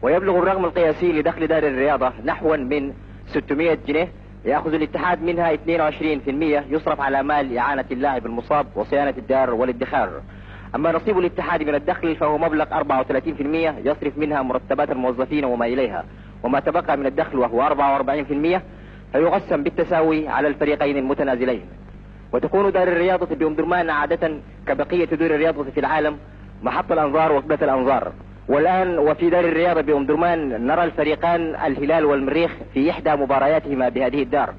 ويبلغ الرقم القياسي لدخل دار الرياضة نحو من 600 جنيه، يأخذ الاتحاد منها 22% يصرف على مال إعانة اللاعب المصاب وصيانة الدار والادخار. أما نصيب الاتحاد من الدخل فهو مبلغ 34% يصرف منها مرتبات الموظفين وما إليها، وما تبقى من الدخل وهو 44% فيقسم بالتساوي على الفريقين المتنازلين. وتكون دار الرياضة بأم درمان عادة كبقية دور الرياضة في العالم محط الأنظار وقبة الأنظار. والآن وفي دار الرياضة بأم درمان نرى الفريقان الهلال والمريخ في إحدى مبارياتهما بهذه الدار،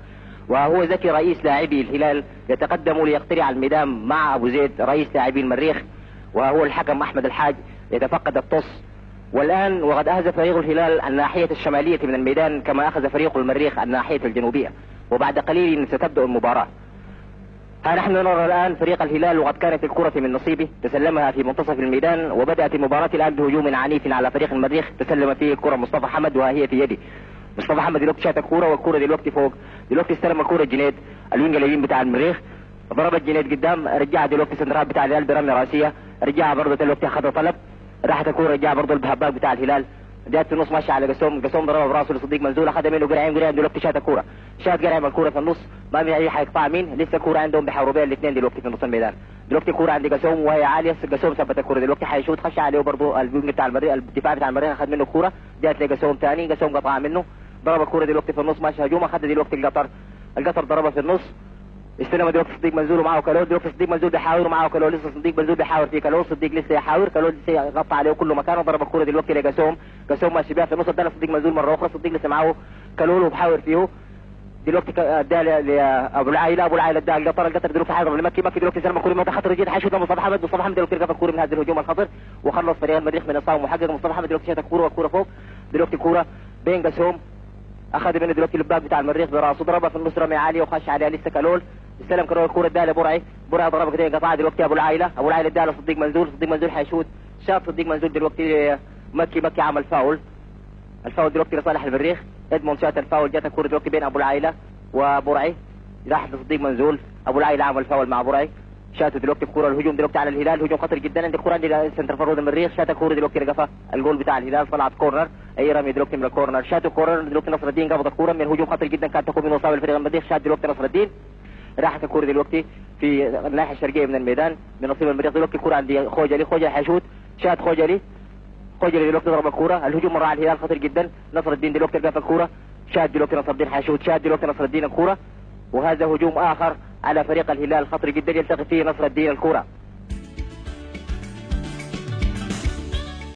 وهو زكي رئيس لاعبي الهلال يتقدم ليقترع الميدان مع أبو زيد رئيس لاعبي المريخ، وهو الحكم أحمد الحاج يتفقد الطص. والآن وقد أخذ فريق الهلال الناحية الشمالية من الميدان كما أخذ فريق المريخ الناحية الجنوبية، وبعد قليل ستبدأ المباراة. ها نحن نرى الآن فريق الهلال وقد كانت الكرة من نصيبه تسلمها في منتصف الميدان، وبدأت المباراة الآن بهجوم عنيف على فريق المريخ تسلم فيه الكرة مصطفى حمد وهي في يده. مصطفى حمد دلوقتي شات الكرة والكرة دلوقتي فوق، دلوقتي استلم الكرة جنيد الوينج اليمين بتاع المريخ، ضربت جنيد قدام، رجعها دلوقتي سنترال بتاع الهلال برمية راسية، رجعها برضه دلوقتي أخذ طلب، راحت الكرة رجعها برضه الهباك بتاع الهلال، جات في النص ماشي على قسوم ضربها براسه لصديق منزول، اخذ منه قرعين دلوقتي شات الكوره، شات قرعين الكوره في النص، ما في اي حيقطع مين، لسه الكوره عندهم بيحاوروا بيها الاثنين دلوقتي في نص الميدان. دلوقتي الكوره عند قسوم وهي عاليه، قسوم ثبت الكوره دلوقتي حيشوط، خش عليه برضه الوينج بتاع المريخ، الدفاع بتاع المريخ اخذ منه الكوره، جات لقسوم ثاني، قسوم قطعها منه، ضرب الكوره دلوقتي في النص ماشي هجوم، اخذ دلوقتي القطر ضربها في النص، استلم دلوقتي صديق منزول ومعه كالول، دلوقتي صديق منزول بيحاور معه كالول، لسه صديق منزول بيحاور في كالول، صديق لسه يحاور، كالول لسه يغطى عليه كله مكانه، ضرب الكوره دلوقتي لقسوم، قسوم ماشي بيها في النص، اداها صديق منزول مره اخرى، صديق لسه معه كالول وبحاور فيه، دلوقتي اداها لابو العائله، ابو العائله اداها القطر دلوقتي حاضر لمكي، مكي دلوقتي سلم الكوره من خطر جدا، حيشوط مصطفى حمد، مصطفى حمد دلوقتي رفع الكوره من هذا الهجوم الخطر وخلص فريق المريخ من اصابه محقق. مصطفى حمد دلوقتي شاط الكوره والكوره فوق، دلوقتي كوره بين قسوم، اخذ منه دلوقتي الباب بتاع المريخ براسه، ضربها في النص رمي عاليه وخش عليها لسه كالول، استلم كالول الكوره اداها لبرعي، برعي ضربها كده قطعها دلوقتي ابو العائله اداها لصديق منزول، صديق منزول حيشوط، شاط صديق منزول دلوقتي مكي عمل فاول، الفاول دلوقتي لصالح المريخ، ادمون شاط الفاول، جات الكوره دلوقتي بين ابو العائله وبرعي، راح لصديق منزول، ابو العائله عمل فاول مع برعي، شات دلوقتي الكوره الهجوم دلوقتي على الهلال، هجوم خطر جدا عند الكوره عند سنتر فرود المريخ، شات الكوره دلوقتي لقفا الجول بتاع الهلال، طلعت كورنر، اي رمي دلوقتي من الكورنر، شات الكورنر دلوقتي نصر الدين قبض الكوره من هجوم خطر جدا كانت تكون من وصاب الفريق المريخ، شات دلوقتي نصر الدين، راحت الكوره دلوقتي في الناحيه الشرقيه من الميدان من نصيب المريخ، دلوقتي الكوره عند خوجلي حيشوت، شات خوجلي دلوقتي ضرب الكوره، الهجوم مر على الهلال خطر جدا، نصر الدين دلوقتي لقى الكوره، شات دلوقتي نصر الدين حيشوت، شات دلوقتي نصر الدين الكوره، وهذا هجوم اخر على فريق الهلال خطر جدا يلتقي فيه نصر الدين الكوره.